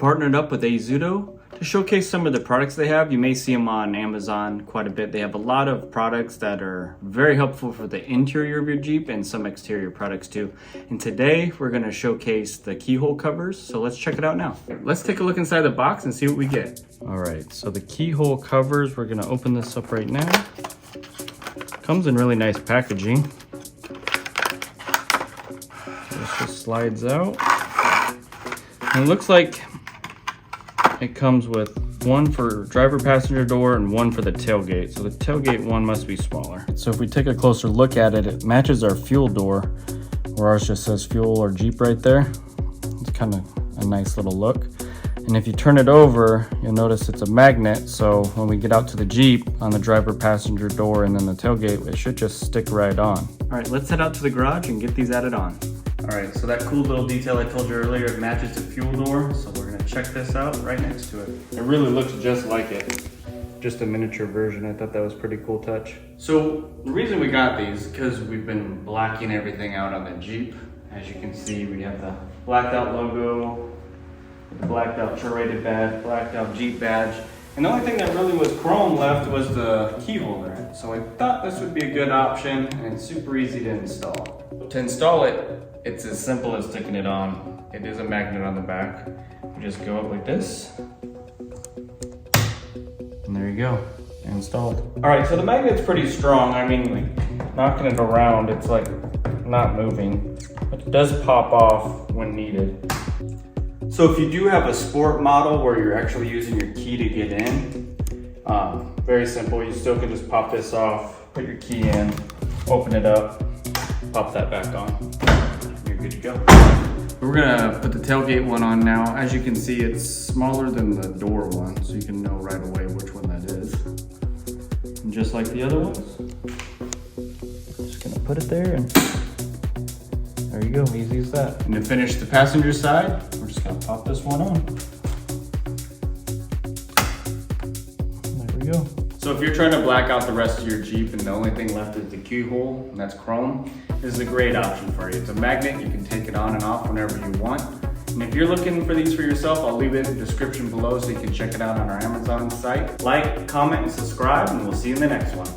partnered up with Azudo to showcase some of the products they have. You may see them on Amazon quite a bit. They have a lot of products that are very helpful for the interior of your Jeep and some exterior products too. And today we're going to showcase the keyhole covers. So let's check it out now. Let's take a look inside the box and see what we get. All right, so the keyhole covers, we're going to open this up right now. Comes in really nice packaging. This just slides out. And it looks like it comes with one for driver passenger door and one for the tailgate. So the tailgate one must be smaller. So if we take a closer look at it, it matches our fuel door, where ours just says fuel or Jeep right there. It's kind of a nice little look. And if you turn it over, you'll notice it's a magnet. So when we get out to the Jeep on the driver passenger door and then the tailgate, it should just stick right on. All right, let's head out to the garage and get these added on. All right, so that cool little detail I told you earlier, it matches the fuel door. So we're gonna check this out right next to it. It really looks just like it. Just a miniature version. I thought that was a pretty cool touch. So the reason we got these, because we've been blacking everything out on the Jeep. As you can see, we have the blacked out logo, the blacked out Trail-Rated badge, blacked out Jeep badge. And the only thing that really was chrome left was the key holder. So I thought this would be a good option, and it's super easy to install. To install it, it's as simple as sticking it on. It is a magnet on the back. You just go up like this. And there you go, installed. All right, so the magnet's pretty strong. I mean, like knocking it around, it's like not moving, but it does pop off when needed. So if you do have a sport model where you're actually using your key to get in, very simple. You still can just pop this off, put your key in, open it up, pop that back on. You're good to go. We're gonna put the tailgate one on now. As you can see, it's smaller than the door one, so you can know right away which one that is. And just like the other ones, just gonna put it there and there you go, easy as that. And to finish the passenger side, we're just gonna pop this one on. There we go. So if you're trying to black out the rest of your Jeep and the only thing left is the keyhole, and that's chrome, this is a great option for you. It's a magnet, you can take it on and off whenever you want. And if you're looking for these for yourself, I'll leave it in the description below so you can check it out on our Amazon site. Like, comment, and subscribe, and we'll see you in the next one.